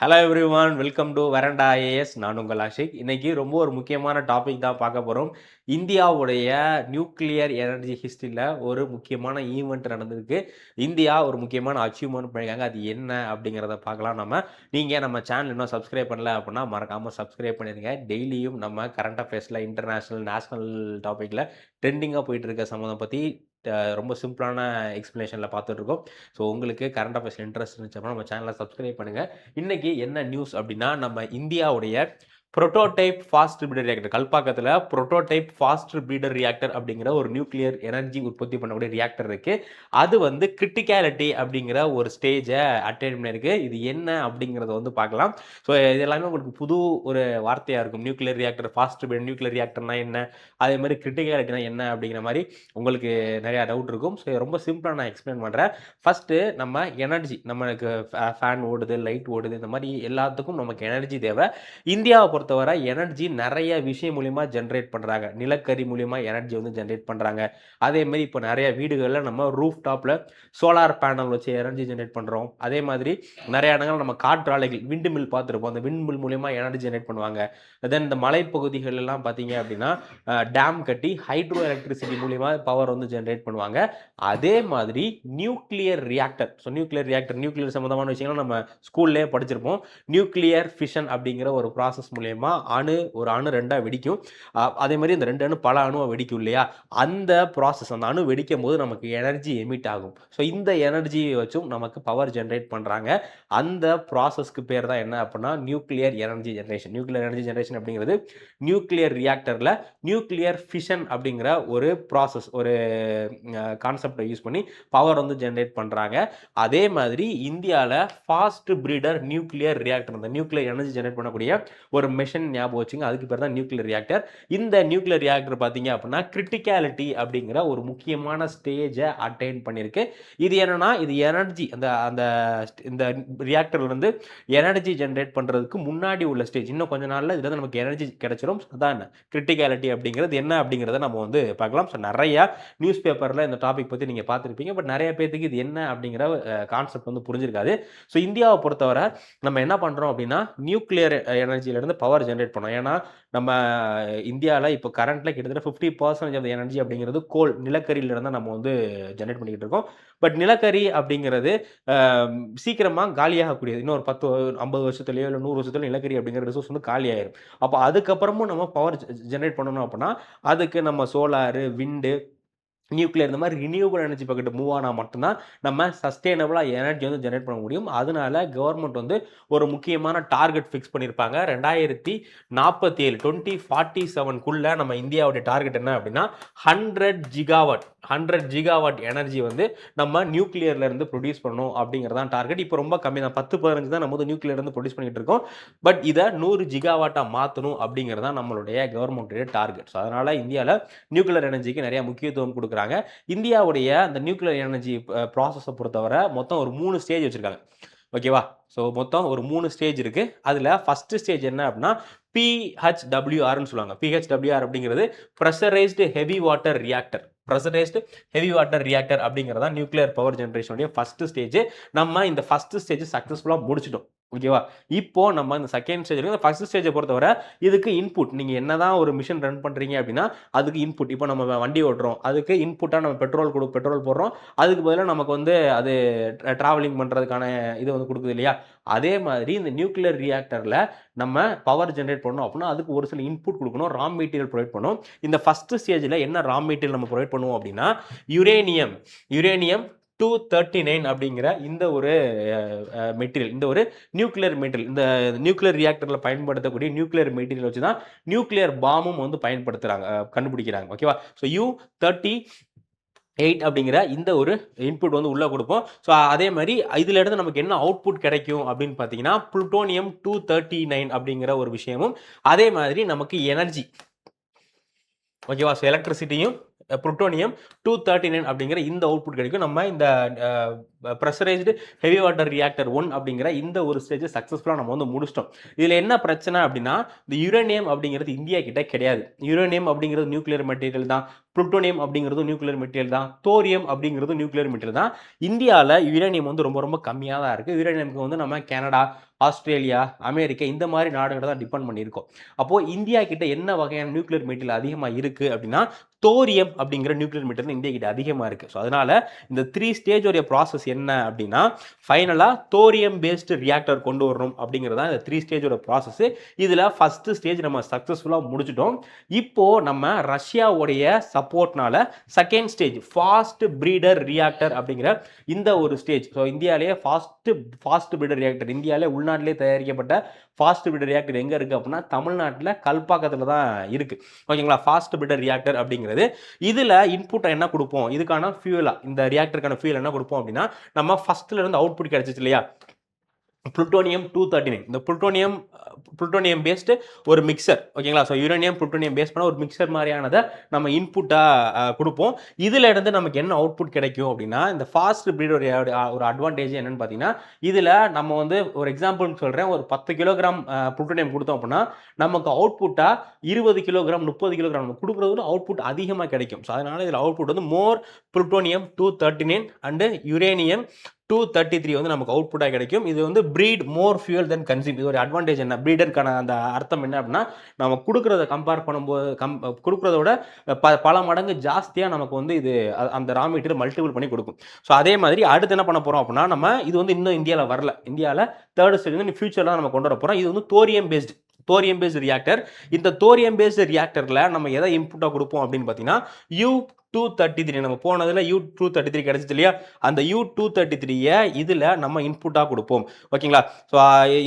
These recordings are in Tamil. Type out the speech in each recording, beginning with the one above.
Hello everyone, welcome to Veranda IAS. நான் உங்கள் ஆஷிக். இன்னைக்கு ரொம்ப ஒரு முக்கியமான டாபிக் தான் பார்க்க போகிறோம். இந்தியாவுடைய நியூக்ளியர் எனர்ஜி ஹிஸ்ட்ரியில் ஒரு முக்கியமான ஈவெண்ட் நடந்திருக்கு. இந்தியா ஒரு முக்கியமான அச்சீவ்மெண்ட் பண்ணியிருக்காங்க. அது என்ன அப்படிங்கிறத பார்க்கலாம் நம்ம. நீங்கள் நம்ம சேனல் இன்னும் சப்ஸ்கிரைப் பண்ணல அப்படின்னா மறக்காமல் சப்ஸ்கிரைப் பண்ணிடுங்க. டெய்லியும் நம்ம கரண்ட் அஃபேர்ஸில் இன்டர்நேஷ்னல் நேஷ்னல் டாப்பிக்கில் ட்ரெண்டிங்காக போயிட்டு இருக்க சம்மந்தம் பற்றி ரொம்ப சிம்பிளான எக்ஸ்ப்ளனேஷனில் பார்த்துட்ருக்கோம். ஸோ உங்களுக்கு கரண்ட் அஃபேர்ஸ் இன்ட்ரெஸ்ட் இருந்துச்சு அப்படின்னா நம்ம சேனலை சப்ஸ்கிரைப் பண்ணுங்கள். இன்னைக்கு என்ன நியூஸ் அப்படின்னா, நம்ம இந்தியாவுடைய புரோட்டோடைப் ஃபாஸ்ட் பிரீடர் ரியாக்டர் கல்பாக்கத்தில் புரோட்டோடைப் ஃபாஸ்ட் பிரீடர் ரியாக்டர் அப்படிங்கிற ஒரு நியூக்ளியர் எனர்ஜி உற்பத்தி பண்ணக்கூடிய ரியாக்டர் இருக்கு. அது வந்து கிரிட்டிகாலிட்டி அப்படிங்கிற ஒரு ஸ்டேஜை அட்டைன் பண்ணியிருக்கு. இது என்ன அப்படிங்கிறத வந்து பார்க்கலாம். ஸோ இது எல்லாமே உங்களுக்கு புது ஒரு வார்த்தையாக இருக்கும். Nuclear reactor fast breeder nuclear ரியாக்டர்னா என்ன, அதே மாதிரி கிரிட்டிகாலிட்டினா என்ன அப்படிங்கிற மாதிரி உங்களுக்கு நிறையா டவுட் இருக்கும். ஸோ ரொம்ப சிம்பிளாக நான் எக்ஸ்பிளைன் பண்ணுறேன். ஃபஸ்ட்டு நம்ம எனர்ஜி, நம்மளுக்கு ஃபேன் ஓடுது, லைட் ஓடுது, இந்த மாதிரி எல்லாத்துக்கும் நமக்கு எனர்ஜி தேவை. இந்தியாவை பொறுத்தவரை எனர்ஜி நிறைய விஷயம் மூலிமா ஜென்ரேட் பண்ணுறாங்க. நிலக்கரி மூலிமா எனர்ஜி வந்து ஜென்ரேட் பண்ணுறாங்க. அதேமாதிரி இப்போ நிறைய வீடுகளில் நம்ம ரூஃப் டாப்பில் சோலார் பேனல் வச்சு எனர்ஜி ஜென்ரேட் பண்ணுறோம். அதே மாதிரி நிறைய இடங்கள் நம்ம காற்றாலைகள் விண்டு மில் பார்த்துருப்போம். அந்த விண்ட் மில் மூலிமா எனர்ஜி ஜென்ரேட் பண்ணுவாங்க. தென் இந்த மலைப்பகுதிகள் எல்லாம் பார்த்தீங்க அப்படின்னா டேம் கட்டி ஹைட்ரோ எலக்ட்ரிசிட்டி மூலிமா பவர் வந்து ஜென்ரேட் பண்ணுவாங்க. அதே மாதிரி நியூக்ளியர் ரியாக்டர், ஸோ நியூக்ளியர் சம்மந்தமான விஷயங்கள் நம்ம ஸ்கூல்லே படிச்சிருப்போம். நியூக்ளியர் ஃபிஷன் அப்படிங்கிற ஒரு ப்ராசஸ் மூலயமா ஒரு அணு ரெண்டாக வெடிக்கும். அதே மாதிரி இந்த 2 அணு பல அணுவை வெடிக்கும் இல்லையா, அந்த ப்ராசஸ், அந்த அணு வெடிக்கும் போது நமக்கு எனர்ஜி எமிட் ஆகும். ஸோ இந்த எனர்ஜியை வச்சும் நமக்கு பவர் ஜென்ரேட் பண்ணுறாங்க. அந்த ப்ராசஸ்க்கு பேர் தான் என்ன அப்படின்னா nuclear energy generation. Nuclear energy generation அப்படிங்கிறது நியூக்ளியர் ரியாக்டரில் நியூக்ளியர் ஃபிஷன் அப்படிங்கிற ஒரு ப்ராசஸ், ஒரு கான்செப்டை யூஸ் பண்ணி பவர் வந்து ஜென்ரேட் பண்ணுறாங்க. அதே மாதிரி இந்தியாவில் ஃபாஸ்ட் பிரீடர் நியூக்ளியர் ரியாக்டர், இந்த நியூக்ளியர் எனர்ஜி ஜென்ரேட் பண்ணக்கூடிய ஒரு மெஷின் ஞாபகம் வச்சுங்க, அதுக்கு பேர் தான் நியூக்ளியர் ரியாக்டர். இந்த நியூக்ளியர் ரியாக்டர் பார்த்தீங்க அப்படின்னா கிரிட்டிகாலிட்டி அப்படிங்கிற ஒரு முக்கியமான ஸ்டேஜை அட்டைன் பண்ணியிருக்கு. இது என்னன்னா, இது எனர்ஜி அந்த அந்த இந்த ரியாக்டர்லேருந்து எனர்ஜி ஜென்ரேட் பண்ணுறதுக்கு முன்னாடி உள்ள ஸ்டேஜ். இன்னும் கொஞ்ச நாளில் இதுல நமக்கு எனர்ஜி கிடைச்சிரும். அதான் கிரிட்டிகாலிட்டி அப்படிங்கிறது என்ன அப்படிங்கிறத நம்ம வந்து பார்க்கலாம். ஸோ நிறையா நியூஸ் பேப்பரில் இந்த டாபிக் பற்றி நீங்கள் பார்த்துருப்பீங்க. பட் நிறைய பேருக்கு இது என்ன அப்படிங்கிற கான்செப்ட் வந்து புரிஞ்சிருக்காது. ஸோ இந்தியாவை பொறுத்தவரை நம்ம என்ன பண்ணுறோம் அப்படின்னா நியூக்ளியர் எனர்ஜியிலேருந்து பவர் ஜென்ரேட் பண்ணோம். ஏன்னா நம்ம இந்தியாவில் இப்போ கரண்ட்டில் கிட்டத்தட்ட 50% ஆஃப் எனர்ஜி அப்படிங்கிறது கோல், நிலக்கரியிலிருந்து நம்ம வந்து ஜென்ரேட் பண்ணிக்கிட்டு இருக்கோம். பட் நிலக்கரி அப்படிங்கிறது சீக்கிரமாக காலியாகக்கூடியது. இன்னும் ஒரு 10 50 வருஷத்துலையோ இல்லை 100 வருஷத்துலையோ நிலக்கரி அப்படிங்கிற ரிசோர்ஸ் வந்து காலியாயிரும். அப்போ அதுக்கப்புறமும் நம்ம பவர் ஜென்ரேட் பண்ணணும் அப்படின்னா அதுக்கு நம்ம சோலாரு, விண்டு, நியூக்ளியர் இந்த மாதிரி ரினியூவபிள் எனர்ஜி பக்கெட் மூவ் ஆனால் மட்டும்தான் நம்ம சஸ்டெயினபிளாக எனர்ஜி வந்து ஜென்ரேட் பண்ண முடியும். அதனால கவர்மெண்ட் வந்து ஒரு முக்கியமான டார்கெட் ஃபிக்ஸ் பண்ணியிருப்பாங்க. 2047 2047க்குள்ள நம்ம இந்தியாவுடைய டார்கெட் என்ன அப்படின்னா 100 ஜிகாவாட் எனர்ஜி வந்து நம்ம நியூக்ளியர்ல இருந்து ப்ரொடியூஸ் பண்ணணும் அப்படிங்கிறதான் டார்கெட். இப்போ ரொம்ப கம்மி தான், 10-15 தான் நம்ம வந்து நியூக்ளியர் இருந்து ப்ரொடியூஸ் பண்ணிட்டு இருக்கோம். பட் இதை 100 ஜிகாவாட்டாக மாற்றணும் அப்படிங்கிறதா நம்மளுடைய கவர்மெண்ட்டுடைய டார்கெட். ஸோ அதனால இந்தியாவில் நியூக்ளியர் எனர்ஜிக்கு நிறைய முக்கியத்துவம் கொடுக்குறாங்க. இந்தியாவுடைய அந்த நியூக்ளியர் எனர்ஜி ப்ராசஸை பொறுத்தவரை மொத்தம் ஒரு 3 ஸ்டேஜ் வச்சிருக்காங்க. ஓகேவா? ஸோ மொத்தம் ஒரு 3 ஸ்டேஜ் இருக்கு. அதில் ஃபர்ஸ்ட் ஸ்டேஜ் என்ன அப்படின்னா PHWRன்னு சொல்லுவாங்க. PHWR அப்படிங்கிறது pressurised heavy water reactor. Pressurised heavy water reactor அப்படிங்கிறதா நியூக்ளியர் பவர் ஜென்ரேஷனுடைய ஃபர்ஸ்ட் ஸ்டேஜ். நம்ம இந்த ஃபர்ஸ்ட் ஸ்டேஜ் சக்ஸஸ்ஃபுல்லாக முடிச்சிட்டோம். ஓகேவா? இப்போ நம்ம இந்த செகண்ட் ஸ்டேஜ் இருக்கு. ஃபர்ஸ்ட் ஸ்டேஜை பொறுத்தவரை இதுக்கு இன்புட், நீங்கள் என்னதான் ஒரு மிஷின் ரன் பண்ணுறீங்க அப்படின்னா அதுக்கு இன்புட், இப்போ நம்ம வண்டி ஓட்டுறோம், அதுக்கு இன்புட்டாக நம்ம பெட்ரோல் போடுறோம். அதுக்கு பதிலாக நமக்கு வந்து அது ட்ராவலிங் பண்ணுறதுக்கான இது வந்து கொடுக்குது இல்லையா? அதே மாதிரி இந்த நியூக்ளியர் ரியாக்டரில் நம்ம பவர் ஜென்ரேட் பண்ணணும் அப்படின்னா அதுக்கு ஒரு சில இன்புட் கொடுக்கணும், ரா மெட்டீரியல் ப்ரொவைட் பண்ணணும். இந்த ஃபர்ஸ்ட் ஸ்டேஜில் என்ன ரா மெட்டீரியல் நம்ம ப்ரொவைட் பண்ணுவோம் அப்படின்னா யுரேனியம் 239 அப்படிங்கிற இந்த ஒரு மெட்டீரியல், இந்த ஒரு நியூக்ளியர் மெட்டீரியல், இந்த நியூக்ளியர் ரியாக்டரில் பயன்படுத்தக்கூடிய நியூக்ளியர் மெட்டீரியல் வச்சு தான் நியூக்ளியர் பாமும் வந்து பயன்படுத்துகிறாங்க, கண்டுபிடிக்கிறாங்க. ஓகேவா? ஸோ U38 அப்படிங்கிற இந்த ஒரு இன்புட் வந்து உள்ளே கொடுப்போம். ஸோ அதே மாதிரி இதில் இருந்து நமக்கு என்ன அவுட்புட் கிடைக்கும் அப்படின்னு பார்த்தீங்கன்னா புளுட்டோனியம் 239 அப்படிங்கிற ஒரு விஷயமும், அதே மாதிரி நமக்கு எனர்ஜி, ஓகேவா? ஸோ எலக்ட்ரிசிட்டியும் புளுட்டோனியம் 239 அப்படிங்கிற இந்த அவுட்புட் கிடைக்கும். நம்ம இந்த ப்ரெஷரைஸ்டு ஹெவி வாட்டர் ரியாக்டர் 1 அப்படிங்கிற இந்த ஒரு ஸ்டேஜ் சக்ஸஸ்ஃபுல்லாக நம்ம வந்து முடிச்சிட்டோம். இதில் என்ன பிரச்சனை அப்படின்னா, இந்த யுரேனியம் அப்படிங்கிறது இந்தியா கிட்ட கிடையாது. யுரேனியம் அப்படிங்கிறது நியூக்ளியர் மெட்டீரியல் தான். புளுட்டோனியம் அப்படிங்கிறது நியூக்ளியர் மெட்டீரியல் தான். தோரியம் அப்படிங்கிறது நியூக்ளியர் மெட்டீரியல் தான். இந்தியாவில் யுரேனியம் வந்து ரொம்ப ரொம்ப கம்மியாக தான் இருக்குது. யுரேனியமுக்கு வந்து நம்ம கனடா, ஆஸ்திரேலியா, அமெரிக்கா இந்த மாதிரி நாடுகளை தான் டிபெண்ட் பண்ணியிருக்கோம். அப்போது இந்தியா கிட்ட என்ன வகையான நியூக்ளியர் மெட்டீரியல் அதிகமாக இருக்குது அப்படின்னா, தோரியம் அப்படிங்கிற நியூக்ளியர் மெட்டீரியல் இந்தியா கிட்ட அதிகமாக இருக்குது. ஸோ அதனால் இந்த 3 ஸ்டேஜ் உடைய ப்ராசஸ் என்ன அப்படின்னா, ஃபைனலாக தோரியம் பேஸ்டு ரியாக்டர் கொண்டு வரணும் அப்படிங்கிறது தான் இந்த 3 ஸ்டேஜோட ப்ராசஸ். இதில் ஃபஸ்ட்டு ஸ்டேஜ் நம்ம சக்ஸஸ்ஃபுல்லாக முடிச்சிட்டோம். இப்போது நம்ம ரஷ்யாவுடைய சப்போர்ட்னால second stage fast breeder reactor அப்படிங்கிற இந்த ஒரு ஸ்டேஜ். ஸோ இந்தியாவிலேயே ஃபாஸ்ட் பிரீடர் ரியாக்டர், இந்தியாவிலே உள்நாட்டிலே தயாரிக்கப்பட்ட ஃபாஸ்ட் பிரீடர் ரியாக்டர் எங்கே இருக்குது அப்படின்னா தமிழ்நாட்டில் கல்பாக்கத்தில் தான் இருக்குது. ஓகேங்களா? ஃபாஸ்ட் பிரீடர் ரியாக்டர் அப்படிங்கிறது இதில் இன்புட்டை என்ன கொடுப்போம், இதுக்கான ஃபியூலாக இந்த ரியாக்டருக்கான ஃபியூல் என்ன கொடுப்போம் அப்படின்னா, நம்ம ஃபஸ்ட்டில் இருந்து அவுட்புட் கிடச்சிச்சு இல்லையா, புளுட்டோனியம் 239. இந்த புளுட்டோனியம் பேஸ்டு ஒரு மிக்சர். ஓகேங்களா? ஸோ யுரேனியம் புளுட்டோனியம் பேஸ் பண்ண ஒரு மிக்சர் மாதிரியானதை நம்ம இன்புட்டாக கொடுப்போம். இதில் இருந்து நமக்கு என்ன அவுட்புட் கிடைக்கும் அப்படின்னா, இந்த ஃபாஸ்ட் பிரீடர் ஒரு அட்வான்டேஜ் என்னன்னு பார்த்தீங்கன்னா, இதில் நம்ம வந்து ஒரு எக்ஸாம்பிள் சொல்கிறேன், ஒரு 10 கிலோகிராம் புளுட்டோனியம் கொடுத்தோம் அப்படின்னா நமக்கு அவுட்புட்டாக 20 கிலோகிராம் 30 கிலோகிராம் நம்ம கொடுக்குறது அவுட்புட் அதிகமாக கிடைக்கும். ஸோ அதனால் இதில் அவுட்புட் வந்து மோர் புளுட்டோனியம் 239 அண்டு யுரேனியம் 233 வந்து நமக்கு அவுட்புட்டாக கிடைக்கும். இது வந்து ப்ரீட் மோர் ஃபியூல் தென் கன்சியூம். இது ஒரு அட்வான்டேஜ். என்ன ப்ரீடருக்கான அந்த அர்த்தம் என்ன அப்படின்னா, நம்ம கொடுக்குறத கம்பேர் பண்ணும்போது கொடுக்குறத விட பல மடங்கு ஜாஸ்தியாக நமக்கு வந்து இது அந்த ரா மெட்டீரியல் மல்டிபிள் பண்ணி கொடுக்கும். ஸோ அதே மாதிரி அடுத்து என்ன பண்ண போகிறோம் அப்படின்னா, நம்ம இது வந்து இன்னும் இந்தியாவில் வரல. இந்தியாவில் தேர்ட் ஸ்டேஜ் வந்து ஃபியூச்சரில் நம்ம கொண்டு வர போகிறோம். இது வந்து தோரியம் பேஸ்டு ரியாக்டர். இந்த தோரியம் பேஸ்டு ரியாக்டரில் நம்ம எதை இன்புட்டாக கொடுப்போம் அப்படின்னு பார்த்தீங்கன்னா, U233 நம்ம போனதில் U233 கிடைச்சிச்சு இல்லையா, அந்த U233 இதில் நம்ம இன்புட்டாக கொடுப்போம். ஓகேங்களா? ஸோ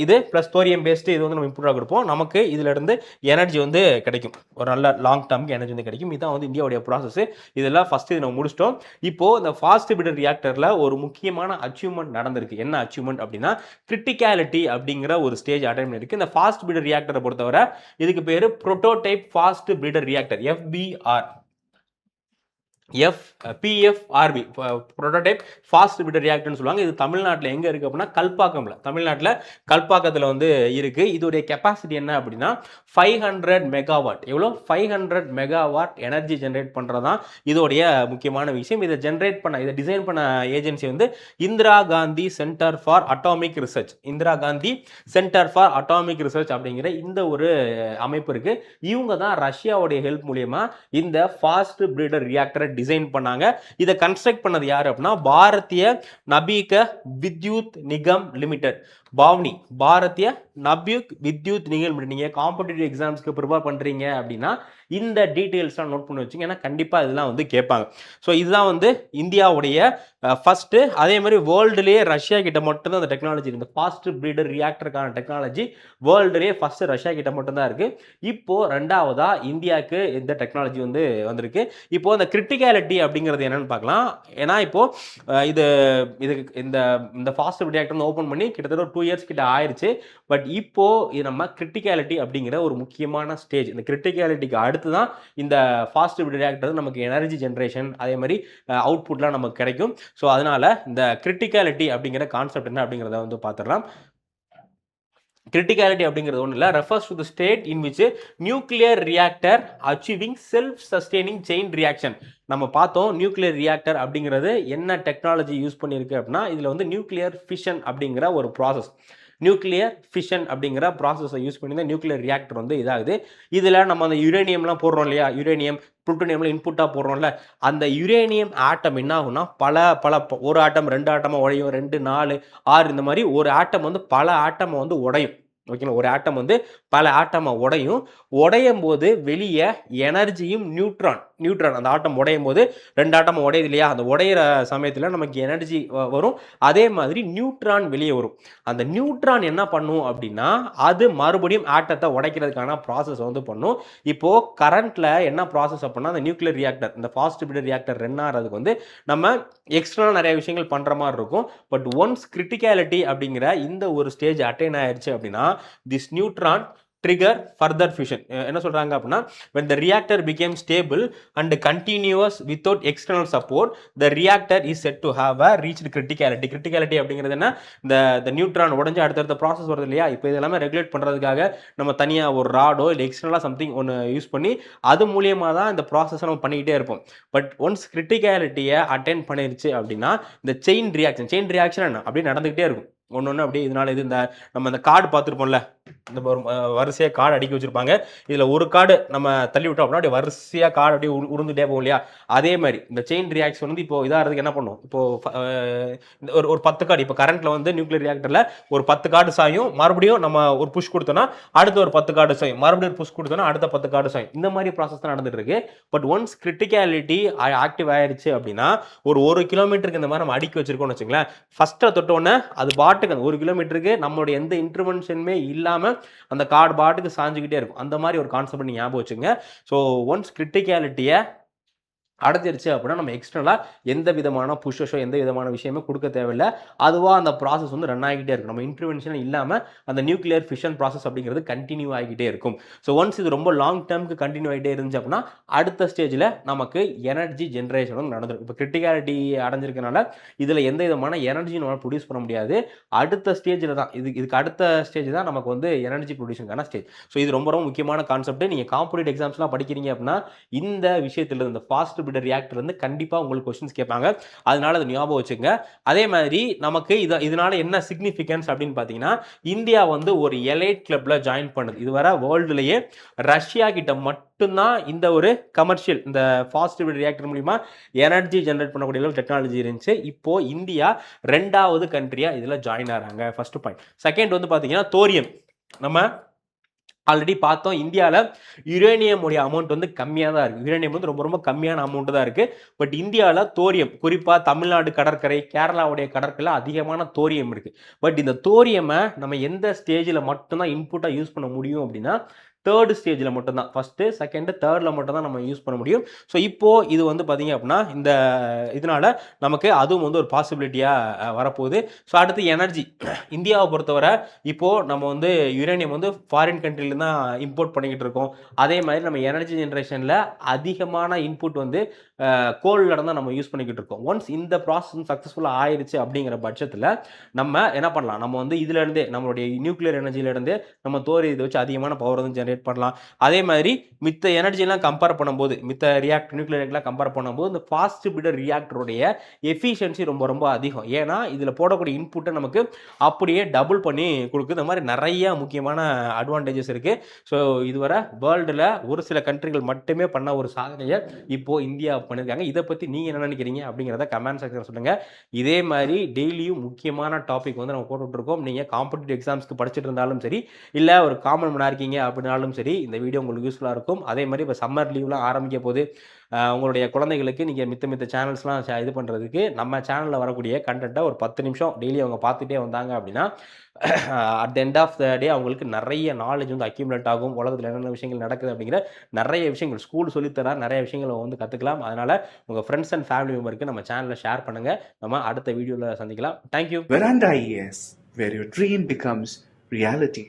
இது ப்ளஸ் தோரியம் பேஸ்டு இது வந்து நம்ம இன்புட்டாக கொடுப்போம். நமக்கு இதில் இருந்து எனர்ஜி வந்து கிடைக்கும். ஒரு நல்ல லாங் டர்முக்கு எனர்ஜி வந்து கிடைக்கும். இதுதான் வந்து இந்தியாவுடைய ப்ராசஸ். இதெல்லாம் ஃபஸ்ட்டு இது நம்ம முடிச்சிட்டோம். இப்போது இந்த ஃபாஸ்ட் பிரீடர் ரியாக்டரில் ஒரு முக்கியமான அச்சீவ்மெண்ட் நடந்திருக்கு. என்ன அச்சீவ்மெண்ட் அப்படின்னா, கிரிட்டிகாலிட்டி அப்படிங்கிற ஒரு ஸ்டேஜ் அட்டைன் பண்ணியிருக்கு. இந்த ஃபாஸ்ட் பிரீடர் ரியாக்டரை பொறுத்தவரை இதுக்கு பேர் prototype fast breeder reactor, PFRB, prototype fast breeder ரியாக்டர்னு சொல்லுவாங்க. இது தமிழ்நாட்டில் எங்கே இருக்குது அப்படின்னா தமிழ்நாட்டில் கல்பாக்கத்தில் வந்து இருக்குது. இதோடைய கெப்பாசிட்டி என்ன அப்படின்னா 500 மெகாவாட். எவ்வளோ? 500 மெகாவாட் எனர்ஜி ஜென்ரேட் பண்ணுறது தான் இதோடைய முக்கியமான விஷயம். இதை டிசைன் பண்ண ஏஜென்சி வந்து Indira Gandhi centre for atomic research. அப்படிங்கிற இந்த ஒரு அமைப்பு இருக்குது. இவங்க தான் ரஷ்யாவுடைய ஹெல்ப் மூலியமா இந்த ஃபாஸ்ட் பிரீடர் ரியாக்டரை டிசைன் பண்ணாங்க. இதை கன்ஸ்ட்ரக்ட் பண்ணது யாரு அப்படின்னா, பாரதிய நபீக வித்யுத் நிகம் லிமிடெட், பாரதிய நபியுக் வித்யுத் நிகம் லிமிடெட். நீங்க காம்படிட்டிவ் எக்ஸாம்ஸ்க்கு ப்ரிப்பேர் பண்றீங்க அப்படின்னா இந்த டீட்டெயில்ஸ்லாம் நோட் பண்ணி வச்சுங்க, ஏன்னா கண்டிப்பாக இதெல்லாம் வந்து கேட்பாங்க. ஸோ இதுதான் வந்து இந்தியாவுடைய ஃபஸ்ட்டு. அதே மாதிரி வேர்ல்டுலேயே ரஷ்யா கிட்ட மட்டும்தான் அந்த டெக்னாலஜி, இந்த ஃபாஸ்ட் பிரீடர் ரியாக்டருக்கான டெக்னாலஜி வேர்ல்டுலேயே ஃபஸ்ட்டு ரஷ்யா கிட்ட மட்டும்தான் இருக்குது. இப்போது ரெண்டாவதாக இந்தியாவுக்கு இந்த டெக்னாலஜி வந்து வந்திருக்கு. இப்போது இந்த கிரிட்டிகாலிட்டி அப்படிங்கிறது என்னென்னு பார்க்கலாம். ஏன்னா இப்போது இதுக்கு இந்த ஃபாஸ்ட் ரியாக்டர் ஓப்பன் பண்ணி கிட்டத்தட்ட ஒரு 2 இயர்ஸ் கிட்ட ஆயிடுச்சு. பட் இப்போது இது நம்ம கிரிட்டிகாலிட்டி அப்படிங்கிற ஒரு முக்கியமான ஸ்டேஜ். இந்த கிரிட்டிகாலிட்டிக்கு அடுத்து தான் இந்த ஃபாஸ்ட் ரியாக்டர் நமக்கு எனர்ஜி ஜென்ரேஷன் அதே மாதிரி அவுட்புட்லாம் நமக்கு கிடைக்கும். ஸோ அதனால இந்த கிரிட்டிகாலிட்டி அப்படிங்கிற கான்செப்ட் என்ன அப்படிங்கிறத வந்து பார்த்துடலாம். கிரிட்டிகாலிட்டி அப்படிங்கிறது ஒன்றும் இல்லை, refers to the state in which nuclear reactor achieving self sustaining chain reaction. நம்ம பார்த்தோம் நியூக்ளியர் ரியாக்டர் அப்படிங்கிறது என்ன டெக்னாலஜி யூஸ் பண்ணியிருக்கு அப்படின்னா, இதில் வந்து நியூக்ளியர் ஃபிஷன் அப்படிங்கிற ஒரு ப்ராசஸ், யூஸ் பண்ணி தான் நியூக்ளியர் ரியாக்டர் வந்து இதாகுது. இதில் நம்ம அந்த யுரேனியம்லாம் போடுறோம் இல்லையா, யுரேனியம் புளுட்டோனியம்ல இன்புட்டாக போடுறோம்ல, அந்த யுரேனியம் ஆட்டம் என்ன ஆகும்னா பல ஒரு ஆட்டம் 2 ஆட்டமாக உடையும், 2 4 6 இந்த மாதிரி ஒரு ஆட்டம் வந்து பல ஆட்டமை வந்து உடையும். ஓகேங்களா? ஒரு ஆட்டம் வந்து பல ஆட்டமாக உடையும் போது வெளியே எனர்ஜியும் நியூட்ரான் அந்த ஆட்டம் உடையும் போது 2 ஆட்டமாக உடையுது இல்லையா, அந்த உடையிற சமயத்தில் நமக்கு எனர்ஜி வரும். அதே மாதிரி நியூட்ரான் வெளியே வரும். அந்த நியூட்ரான் என்ன பண்ணும் அப்படின்னா, அது மறுபடியும் ஆட்டத்தை உடைக்கிறதுக்கான ப்ராசஸ் வந்து பண்ணும். இப்போது கரண்ட்டில் என்ன ப்ராசஸ் அப்படின்னா, அந்த நியூக்ளியர் ரியாக்டர், இந்த ஃபாஸ்ட் பிரீடர் ரியாக்டர் ரன் ஆகிறதுக்கு வந்து நம்ம எக்ஸ்டர்னல் நிறைய விஷயங்கள் பண்ணுற மாதிரி இருக்கும். பட் ஒன்ஸ் கிரிட்டிகாலிட்டி அப்படிங்கிற இந்த ஒரு ஸ்டேஜ் அட்டைன் ஆயிடுச்சு அப்படின்னா, this neutron trigger further fusion. என்ன சொல்றாங்க அப்படின்னா, when the reactor became stable and continuous without external support, the reactor is said to have a reached criticality. criticality அப்படிங்கிறது என்ன, இந்த நியூட்ரான் உடஞ்சு அடுத்தடுத்த ப்ராசஸ் வருது இல்லையா, இப்போ இதெல்லாமே ரெகுலேட் பண்ணுறதுக்காக நம்ம தனியாக ஒரு ராடோ இல்லை எக்ஸ்டர்னலாக சம்திங் ஒன்று யூஸ் பண்ணி அது மூலியமாக தான் இந்த ப்ராசஸை நம்ம பண்ணிக்கிட்டே இருப்போம். பட் ஒன்ஸ் கிரிட்டிகாலிட்டியை அட்டென்ட் பண்ணிருச்சு அப்படின்னா இந்த செயின் ரியாக்ஷன் என்ன அப்படியே நடந்துக்கிட்டே இருக்கும். ஒன்று அப்படியே இதனால இது, இந்த நம்ம இந்த கார்டு பார்த்துருப்போம்ல, இந்த வரிசையாக கார்டு அடுக்கி வச்சிருப்பாங்க, இதில் ஒரு கார்டு நம்ம தள்ளி விட்டோம் அப்படின்னா அப்படியே வரிசையாக கார்டு அப்படியே உருந்துட்டே போகும் இல்லையா, அதே மாதிரி இந்த செயின் ரியாக்ஷன் வந்து இப்போ இதாகிறதுக்கு என்ன பண்ணும், இப்போ ஒரு 10 கார்டு, இப்போ கரண்ட்ல வந்து நியூக்ளியர் ரியாக்டரில் ஒரு 10 கார்டு சாயும், மறுபடியும் நம்ம ஒரு புஷ் கொடுத்தோம்னா அடுத்த ஒரு 10 கார்டு சாயும், மறுபடியும் புஷ் கொடுத்தோம்னா அடுத்த 10 கார்டு சாயும், இந்த மாதிரி ப்ராசஸ் தான் நடந்துட்டு இருக்கு. பட் ஒன்ஸ் கிரிட்டிகாலிட்டி ஆக்டிவ் ஆயிடுச்சு அப்படின்னா ஒரு கிலோமீட்டருக்கு இந்த மாதிரி நம்ம அடுக்கி வச்சிருக்கோம்னு வச்சுங்களேன், ஃபர்ஸ்ட்டை தொட்டோன்னே அது பாட்டுக்கு அந்த 1 கிலோமீட்டருக்கு நம்மளுடைய எந்த இன்டர்வென்ஷனுமே இல்லாமல் அந்த கார்டு பாட்டுக்கு சாஞ்சுக்கிட்டே இருக்கும். அந்த மாதிரி ஒரு கான்செப்ட் நீங்கள் ஞாபகம் வச்சுங்க. ஸோ ஒன்ஸ் கிரிட்டிகாலிட்டியை அடைஞ்சிருச்சு அப்படின்னா நம்ம எக்ஸ்டர்னலாக எந்த விதமான புஷ்ஷோ எந்த விதமான விஷயமே கொடுக்க தேவையில்லை, அதுவாக அந்த ப்ராசஸ் வந்து ரன் ஆகிக்கிட்டே இருக்கும். நம்ம இன்டர்வென்ஷன் இல்லாமல் அந்த நியூக்ளியர் ஃபிஷன் ப்ராசஸ் அப்படிங்கிறது கண்டினியூ ஆகிக்கிட்டே இருக்கும். ஸோ ஒன்ஸ் இது ரொம்ப லாங் டேர்முக்கு கண்டினியூ ஆகிட்டே இருந்துச்சு அப்படின்னா அடுத்த ஸ்டேஜில் நமக்கு எனர்ஜி ஜென்ரேஷன் வந்து நடந்துடும். இப்போ கிரிட்டிகாலிட்டி அடைஞ்சிருக்கனால இதில் எந்த விதமான எனர்ஜி நம்மளால் ப்ரொடியூஸ் பண்ண முடியாது. அடுத்த ஸ்டேஜில் தான் இதுக்கு அடுத்த ஸ்டேஜ் தான் நமக்கு வந்து எனர்ஜி ப்ரொடியூஷனுக்கான ஸ்டேஜ். ஸோ இது ரொம்ப ரொம்ப முக்கியமான கான்செப்ட். நீங்கள் காம்படிட்டிவ் எக்ஸாம்ஸ்லாம் படிக்கிறீங்க அப்படின்னா இந்த விஷயத்தில் இந்த ஃபாஸ்ட் ரியாக்டர் வந்து கண்டிப்பா உங்களுக்கு क्वेश्चंस கேட்பாங்க, அதனால அதை ஞாபகம் வச்சுங்க. அதே மாதிரி நமக்கு இதனால என்ன சிக்னிஃபிகன்ஸ் அப்படின்னு பார்த்தீங்கன்னா, இந்தியா வந்து ஒரு எலைட் கிளப்ல ஜாயின் பண்ணுது. இதுவரை வேர்ல்டுலயே ரஷ்யா கிட்ட மட்டும்தான் இந்த ஒரு கமர்ஷியல் இந்த ஃபாஸ்ட் ரியாக்டர் மூலமா எனர்ஜி ஜெனரேட் பண்ணக்கூடிய டெக்னாலஜி இருந்துச்சு. இப்போ இந்தியா 2வது கண்ட்ரியா இதுல ஜாயின் ஆறாங்க. First point. செகண்ட் வந்து பாத்தீங்கன்னா தோரியம். நம்ம ஆல்ரெடி பார்த்தோம், இந்தியாவில் யுரேனியம் உடைய அமௌண்ட் வந்து கம்மியாக தான் இருக்குது. யுரேனியம் வந்து ரொம்ப ரொம்ப கம்மியான அமௌண்ட் தான் இருக்குது. பட் இந்தியாவில் தோரியம், குறிப்பாக தமிழ்நாடு கடற்கரை, கேரளாவுடைய கடற்கரையில் அதிகமான தோரியம் இருக்குது. பட் இந்த தோரியமை நம்ம எந்த ஸ்டேஜில் மட்டும்தான் இன்புட்டாக யூஸ் பண்ண முடியும் அப்படின்னா தேர்டு ஸ்டேஜில் மட்டும்தான், ஃபஸ்ட்டு செகண்டு தேர்டில் மட்டும்தான் நம்ம யூஸ் பண்ண முடியும். ஸோ இப்போது இது வந்து பார்த்திங்க அப்படின்னா இந்த இதனால் நமக்கு அதுவும் வந்து ஒரு பாசிபிலிட்டியாக வரப்போகுது. ஸோ அடுத்து எனர்ஜி. இந்தியாவை பொறுத்தவரை இப்போது நம்ம வந்து யுரேனியம் வந்து ஃபாரின் கண்ட்ரிலேருந்து தான் இம்போர்ட் பண்ணிக்கிட்டு இருக்கோம். அதே மாதிரி நம்ம எனர்ஜி ஜென்ரேஷனில் அதிகமான இன்புட் வந்து கோல்ல தான் நம்ம யூஸ் பண்ணிக்கிட்டு இருக்கோம். ஒன்ஸ் இந்த ப்ராசஸ் சக்ஸஸ்ஃபுல்லாக ஆயிடுச்சு அப்படிங்கிற பட்சத்தில் நம்ம என்ன பண்ணலாம், நம்ம வந்து இதுலேருந்தே நம்மளுடைய நியூக்ளியர் எனர்ஜியிலேருந்தே நம்ம இதை வச்சு அதிகமான பவர் வந்து ஜென்ரேட் பண்ணலாம். அதே மாதிரி மித்த எனர்ஜிலாம் கம்பேர் பண்ணும்போது, மித்த நியூக்ளியர் ரியாக்டர்லாம் கம்பேர் பண்ணும்போது இந்த ஃபாஸ்ட் பிடர் ரியாக்டருடைய எஃபிஷியன்சி ரொம்ப ரொம்ப அதிகம். ஏன்னா இதில் போடக்கூடிய இன்புட்டை நமக்கு அப்படியே டபுள் பண்ணி கொடுக்குது. இந்த மாதிரி நிறைய முக்கியமான அட்வான்டேஜஸ் இருக்குது. ஸோ இதுவரை வேர்ல்டில் ஒரு சில கண்ட்ரிகள் மட்டுமே பண்ண ஒரு சாதனையை இப்போது இந்தியா பண்ணியிருக்காங்க. இதை பற்றி நீங்கள் என்ன நினைக்கிறீங்க அப்படிங்கிறத கமெண்ட் செக்ஷன் சொல்லுங்கள். இதே மாதிரி டெய்லியும் முக்கியமான டாபிக் வந்து நம்ம போட்டுட்ருக்கோம். நீங்கள் காம்படிட்டிவ் எக்ஸாம்ஸ்க்கு படிச்சுட்டு இருந்தாலும் சரி, இல்லை ஒரு காமன் மேனாக இருக்கீங்க அப்படின்னாலும் சரி, இந்த வீடியோ உங்களுக்கு யூஸ்ஃபுல்லாக இருக்கும். அதே மாதிரி இப்போ சம்மர் லீவ்லாம் ஆரம்பிக்க போது உங்களுடைய குழந்தைகளுக்கு நீங்கள் மித்த சேனல்ஸ்லாம் இது பண்ணுறதுக்கு நம்ம சேனலில் வரக்கூடிய கண்டென்ட்டை ஒரு 10 நிமிஷம் டெய்லி அவங்க பார்த்துட்டே வந்தாங்க அப்படின்னா at the end of the day அவங்களுக்கு நிறைய நாலேஜ் வந்து அக்யூமுலேட் ஆகும். உலகத்தில் என்னென்ன விஷயங்கள் நடக்குது அப்படிங்கிற நிறைய விஷயங்கள் ஸ்கூல் சொல்லித்தர நிறைய விஷயங்களை வந்து கற்றுக்கலாம். அதனால் உங்கள் ஃப்ரெண்ட்ஸ் அண்ட் ஃபேமிலி மெம்பருக்கு நம்ம சேனலில் ஷேர் பண்ணுங்கள். நம்ம அடுத்த வீடியோவில் சந்திக்கலாம். Thank you. Veranda IAS, where your dream becomes reality.